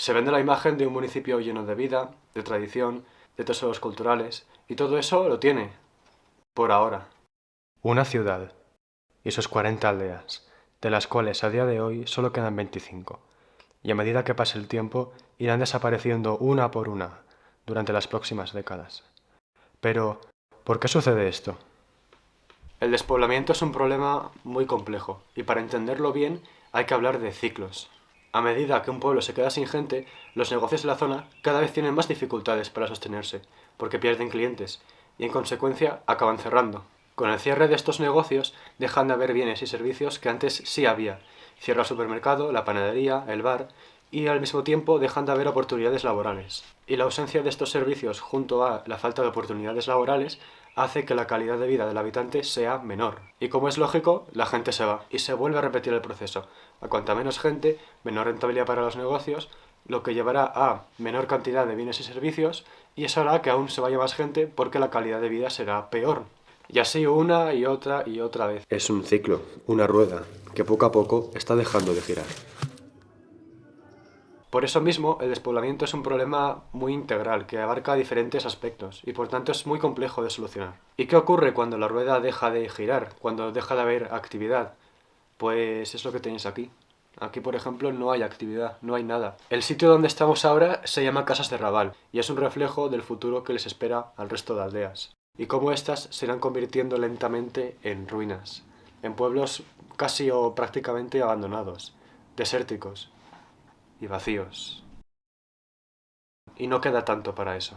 Se vende la imagen de un municipio lleno de vida, de tradición, de tesoros culturales, y todo eso lo tiene, por ahora. Una ciudad y sus 40 aldeas, de las cuales a día de hoy solo quedan 25, y a medida que pase el tiempo irán desapareciendo una por una durante las próximas décadas. Pero, ¿por qué sucede esto? El despoblamiento es un problema muy complejo, y para entenderlo bien hay que hablar de ciclos. A medida que un pueblo se queda sin gente, los negocios de la zona cada vez tienen más dificultades para sostenerse, porque pierden clientes, y en consecuencia acaban cerrando. Con el cierre de estos negocios dejan de haber bienes y servicios que antes sí había. Cierra el supermercado, la panadería, el bar, y al mismo tiempo dejan de haber oportunidades laborales. Y la ausencia de estos servicios junto a la falta de oportunidades laborales hace que la calidad de vida del habitante sea menor. Y como es lógico, la gente se va y se vuelve a repetir el proceso. A cuanta menos gente, menor rentabilidad para los negocios, lo que llevará a menor cantidad de bienes y servicios, y eso hará que aún se vaya más gente porque la calidad de vida será peor. Y así una y otra vez. Es un ciclo, una rueda, que poco a poco está dejando de girar. Por eso mismo, el despoblamiento es un problema muy integral que abarca diferentes aspectos y por tanto es muy complejo de solucionar. ¿Y qué ocurre cuando la rueda deja de girar, cuando deja de haber actividad? Pues es lo que tenéis aquí. Aquí, por ejemplo, no hay actividad, no hay nada. El sitio donde estamos ahora se llama Casas de Rabal y es un reflejo del futuro que les espera al resto de aldeas. Y cómo éstas se irán convirtiendo lentamente en ruinas, en pueblos casi o prácticamente abandonados, desérticos y vacíos. Y no queda tanto para eso.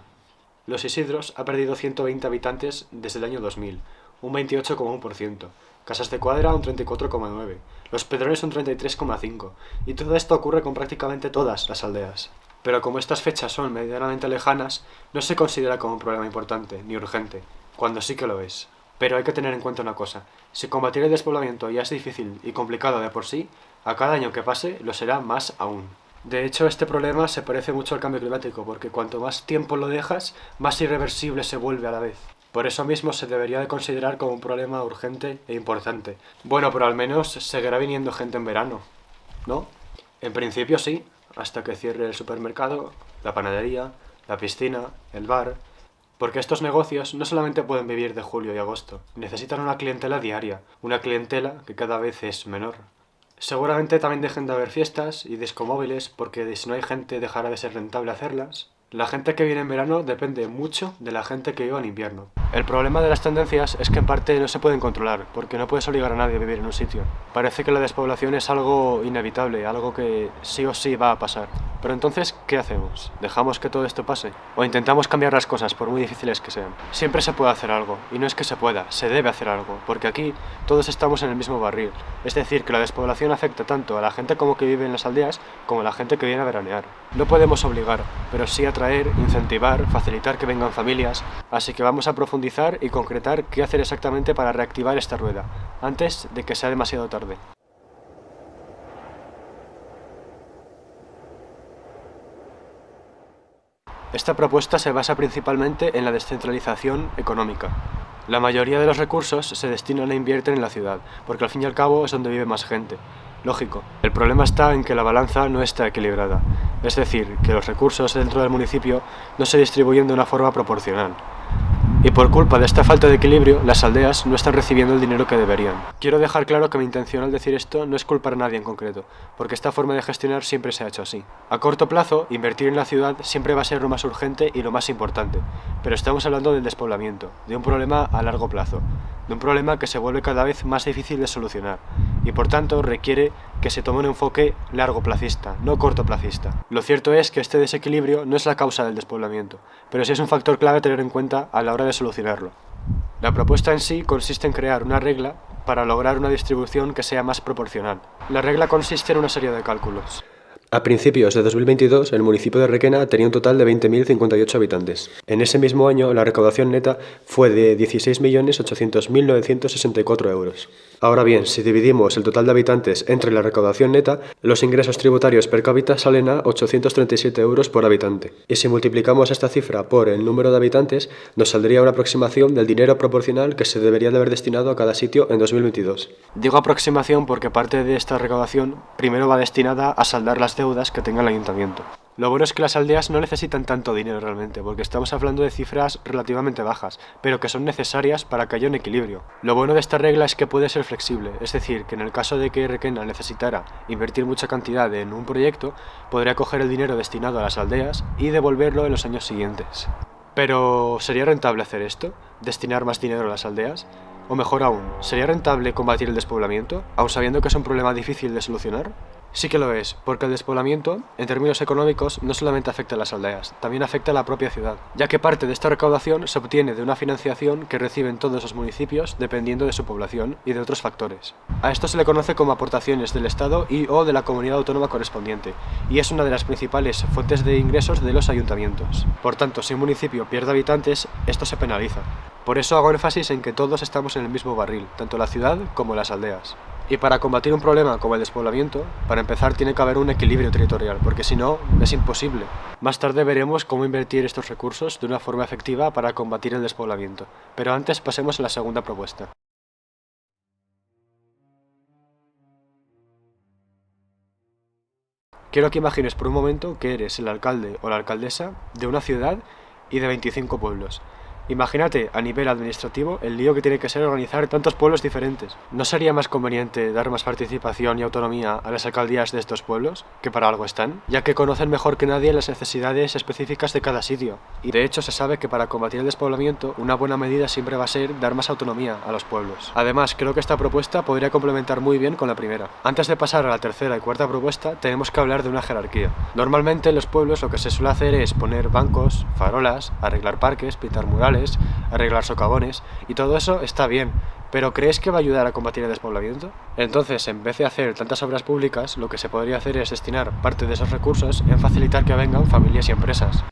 Los Isidros ha perdido 120 habitantes desde el año 2000, un 28,1%. Casas de Cuadra un 34,9%, Los Pedrones un 33,5%, y todo esto ocurre con prácticamente todas las aldeas. Pero como estas fechas son medianamente lejanas, no se considera como un problema importante ni urgente, cuando sí que lo es. Pero hay que tener en cuenta una cosa, si combatir el despoblamiento ya es difícil y complicado de por sí, a cada año que pase lo será más aún. De hecho, este problema se parece mucho al cambio climático, porque cuanto más tiempo lo dejas, más irreversible se vuelve a la vez. Por eso mismo se debería de considerar como un problema urgente e importante. Bueno, pero al menos seguirá viniendo gente en verano, ¿no? En principio sí, hasta que cierre el supermercado, la panadería, la piscina, el bar. Porque estos negocios no solamente pueden vivir de julio y agosto, necesitan una clientela diaria, una clientela que cada vez es menor. Seguramente también dejen de haber fiestas y discomóviles porque si no hay gente dejará de ser rentable hacerlas. La gente que viene en verano depende mucho de la gente que viva en invierno. El problema de las tendencias es que en parte no se pueden controlar, porque no puedes obligar a nadie a vivir en un sitio. Parece que la despoblación es algo inevitable, algo que sí o sí va a pasar. Pero entonces, ¿qué hacemos? ¿Dejamos que todo esto pase? ¿O intentamos cambiar las cosas, por muy difíciles que sean? Siempre se puede hacer algo, y no es que se pueda, se debe hacer algo, porque aquí todos estamos en el mismo barril. Es decir, que la despoblación afecta tanto a la gente como que vive en las aldeas, como a la gente que viene a veranear. No podemos obligar, pero sí atraer, incentivar, facilitar que vengan familias, así que vamos a profundizar y concretar qué hacer exactamente para reactivar esta rueda, antes de que sea demasiado tarde. Esta propuesta se basa principalmente en la descentralización económica. La mayoría de los recursos se destinan e invierten en la ciudad, porque al fin y al cabo es donde vive más gente. Lógico, el problema está en que la balanza no está equilibrada, es decir, que los recursos dentro del municipio no se distribuyen de una forma proporcional. Y por culpa de esta falta de equilibrio, las aldeas no están recibiendo el dinero que deberían. Quiero dejar claro que mi intención al decir esto no es culpar a nadie en concreto, porque esta forma de gestionar siempre se ha hecho así. A corto plazo, invertir en la ciudad siempre va a ser lo más urgente y lo más importante, pero estamos hablando del despoblamiento, de un problema a largo plazo, de un problema que se vuelve cada vez más difícil de solucionar, y por tanto requiere que se tome un enfoque largoplacista, no cortoplacista. Lo cierto es que este desequilibrio no es la causa del despoblamiento, pero sí es un factor clave a tener en cuenta a la hora de solucionarlo. La propuesta en sí consiste en crear una regla para lograr una distribución que sea más proporcional. La regla consiste en una serie de cálculos. A principios de 2022, el municipio de Requena tenía un total de 20.058 habitantes. En ese mismo año, la recaudación neta fue de 16.800.964 euros. Ahora bien, si dividimos el total de habitantes entre la recaudación neta, los ingresos tributarios per cápita salen a 837 euros por habitante. Y si multiplicamos esta cifra por el número de habitantes, nos saldría una aproximación del dinero proporcional que se debería de haber destinado a cada sitio en 2022. Digo aproximación porque parte de esta recaudación primero va destinada a saldar las deudas que tenga el ayuntamiento. Lo bueno es que las aldeas no necesitan tanto dinero realmente, porque estamos hablando de cifras relativamente bajas, pero que son necesarias para que haya un equilibrio. Lo bueno de esta regla es que puede ser flexible, es decir, que en el caso de que Requena necesitara invertir mucha cantidad en un proyecto, podría coger el dinero destinado a las aldeas y devolverlo en los años siguientes. Pero, ¿sería rentable hacer esto? ¿Destinar más dinero a las aldeas? O mejor aún, ¿sería rentable combatir el despoblamiento, aun sabiendo que es un problema difícil de solucionar? Sí que lo es, porque el despoblamiento, en términos económicos, no solamente afecta a las aldeas, también afecta a la propia ciudad, ya que parte de esta recaudación se obtiene de una financiación que reciben todos los municipios dependiendo de su población y de otros factores. A esto se le conoce como aportaciones del Estado y o de la comunidad autónoma correspondiente, y es una de las principales fuentes de ingresos de los ayuntamientos. Por tanto, si un municipio pierde habitantes, esto se penaliza. Por eso hago énfasis en que todos estamos en el mismo barril, tanto la ciudad como las aldeas. Y para combatir un problema como el despoblamiento, para empezar tiene que haber un equilibrio territorial, porque si no, es imposible. Más tarde veremos cómo invertir estos recursos de una forma efectiva para combatir el despoblamiento, pero antes pasemos a la segunda propuesta. Quiero que imagines por un momento que eres el alcalde o la alcaldesa de una ciudad y de 25 pueblos. Imagínate, a nivel administrativo, el lío que tiene que ser organizar tantos pueblos diferentes. ¿No sería más conveniente dar más participación y autonomía a las alcaldías de estos pueblos, que para algo están? Ya que conocen mejor que nadie las necesidades específicas de cada sitio. Y de hecho se sabe que para combatir el despoblamiento, una buena medida siempre va a ser dar más autonomía a los pueblos. Además, creo que esta propuesta podría complementar muy bien con la primera. Antes de pasar a la tercera y cuarta propuesta, tenemos que hablar de una jerarquía. Normalmente en los pueblos lo que se suele hacer es poner bancos, farolas, arreglar parques, pintar murales, arreglar socavones, y todo eso está bien, pero ¿crees que va a ayudar a combatir el despoblamiento? Entonces, en vez de hacer tantas obras públicas, lo que se podría hacer es destinar parte de esos recursos en facilitar que vengan familias y empresas.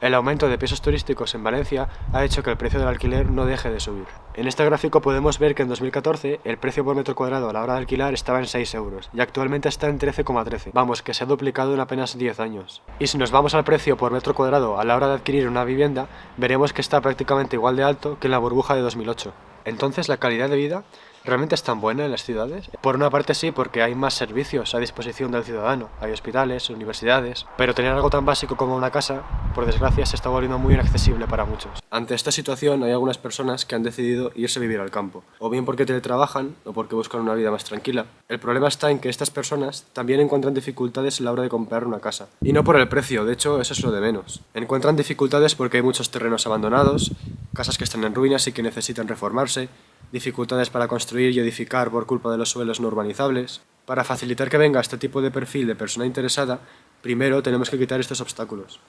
El aumento de pisos turísticos en Valencia ha hecho que el precio del alquiler no deje de subir. En este gráfico podemos ver que en 2014 el precio por metro cuadrado a la hora de alquilar estaba en 6 euros y actualmente está en 13,13. Vamos, que se ha duplicado en apenas 10 años. Y si nos vamos al precio por metro cuadrado a la hora de adquirir una vivienda, veremos que está prácticamente igual de alto que en la burbuja de 2008. Entonces, ¿la calidad de vida realmente es tan buena en las ciudades? Por una parte sí, porque hay más servicios a disposición del ciudadano, hay hospitales, universidades, pero tener algo tan básico como una casa, por desgracia, se está volviendo muy inaccesible para muchos. Ante esta situación hay algunas personas que han decidido irse a vivir al campo, o bien porque teletrabajan o porque buscan una vida más tranquila. El problema está en que estas personas también encuentran dificultades a la hora de comprar una casa. Y no por el precio, de hecho eso es lo de menos. Encuentran dificultades porque hay muchos terrenos abandonados, casas que están en ruinas y que necesitan reformarse, dificultades para construir y edificar por culpa de los suelos no urbanizables. Para facilitar que venga este tipo de perfil de persona interesada, primero tenemos que quitar estos obstáculos.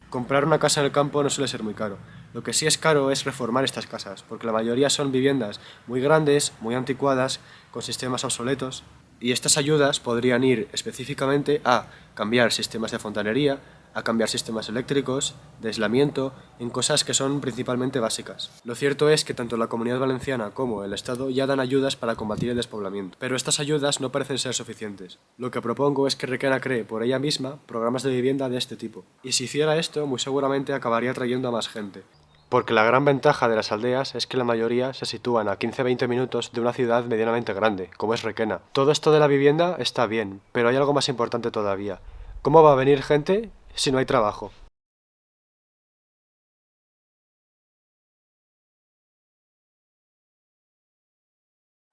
Comprar una casa en el campo no suele ser muy caro. Lo que sí es caro es reformar estas casas, porque la mayoría son viviendas muy grandes, muy anticuadas, con sistemas obsoletos, y estas ayudas podrían ir específicamente a cambiar sistemas de fontanería, a cambiar sistemas eléctricos, de aislamiento, en cosas que son principalmente básicas. Lo cierto es que tanto la Comunidad Valenciana como el Estado ya dan ayudas para combatir el despoblamiento, pero estas ayudas no parecen ser suficientes. Lo que propongo es que Requena cree por ella misma programas de vivienda de este tipo, y si hiciera esto, muy seguramente acabaría atrayendo a más gente. Porque la gran ventaja de las aldeas es que la mayoría se sitúan a 15-20 minutos de una ciudad medianamente grande, como es Requena. Todo esto de la vivienda está bien, pero hay algo más importante todavía. ¿Cómo va a venir gente si no hay trabajo?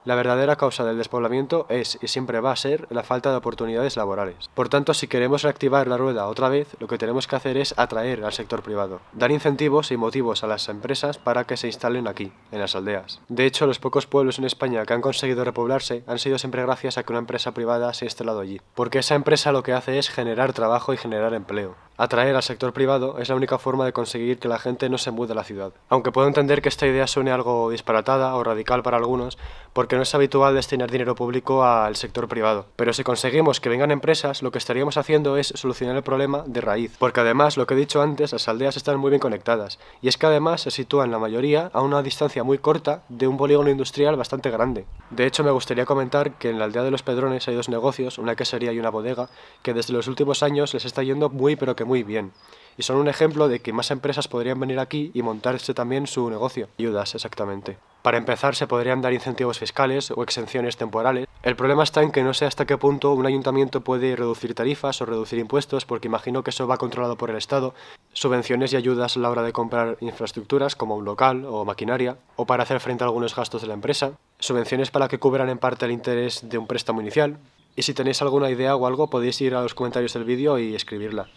La verdadera causa del despoblamiento es y siempre va a ser la falta de oportunidades laborales. Por tanto, si queremos reactivar la rueda otra vez, lo que tenemos que hacer es atraer al sector privado, dar incentivos y motivos a las empresas para que se instalen aquí, en las aldeas. De hecho, los pocos pueblos en España que han conseguido repoblarse han sido siempre gracias a que una empresa privada se ha instalado allí, porque esa empresa lo que hace es generar trabajo y generar empleo. Atraer al sector privado es la única forma de conseguir que la gente no se mude a la ciudad. Aunque puedo entender que esta idea suene algo disparatada o radical para algunos, porque no es habitual destinar dinero público al sector privado. Pero si conseguimos que vengan empresas, lo que estaríamos haciendo es solucionar el problema de raíz. Porque además, lo que he dicho antes, las aldeas están muy bien conectadas. Y es que además se sitúan la mayoría a una distancia muy corta de un polígono industrial bastante grande. De hecho, me gustaría comentar que en la aldea de los Pedrones hay dos negocios, una quesería y una bodega, que desde los últimos años les está yendo muy pero que muy bien. Y son un ejemplo de que más empresas podrían venir aquí y montarse también su negocio. Ayudas, exactamente. Para empezar, se podrían dar incentivos fiscales o exenciones temporales. El problema está en que no sé hasta qué punto un ayuntamiento puede reducir tarifas o reducir impuestos, porque imagino que eso va controlado por el Estado. Subvenciones y ayudas a la hora de comprar infraestructuras, como un local o maquinaria, o para hacer frente a algunos gastos de la empresa. Subvenciones para que cubran en parte el interés de un préstamo inicial. Y si tenéis alguna idea o algo, podéis ir a los comentarios del vídeo y escribirla.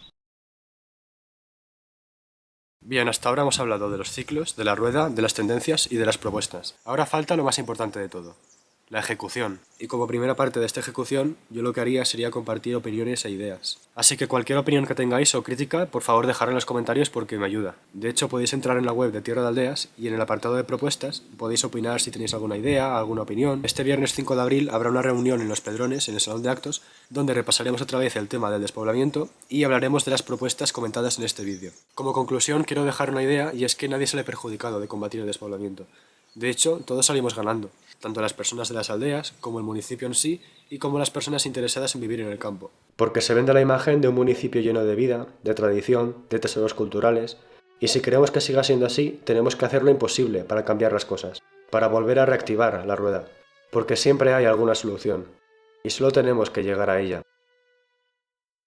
Bien, hasta ahora hemos hablado de los ciclos, de la rueda, de las tendencias y de las propuestas. Ahora falta lo más importante de todo, la ejecución. Y como primera parte de esta ejecución, yo lo que haría sería compartir opiniones e ideas. Así que cualquier opinión que tengáis o crítica, por favor dejadla en los comentarios porque me ayuda. De hecho, podéis entrar en la web de Tierra de Aldeas y en el apartado de propuestas podéis opinar si tenéis alguna idea, alguna opinión. Este viernes 5 de abril habrá una reunión en Los Pedrones, en el Salón de Actos, donde repasaremos otra vez el tema del despoblamiento y hablaremos de las propuestas comentadas en este vídeo. Como conclusión, quiero dejar una idea y es que nadie sale perjudicado de combatir el despoblamiento. De hecho, todos salimos ganando, tanto las personas de las aldeas, como el municipio en sí, y como las personas interesadas en vivir en el campo. Porque se vende la imagen de un municipio lleno de vida, de tradición, de tesoros culturales, y si queremos que siga siendo así, tenemos que hacer lo imposible para cambiar las cosas, para volver a reactivar la rueda, porque siempre hay alguna solución, y solo tenemos que llegar a ella.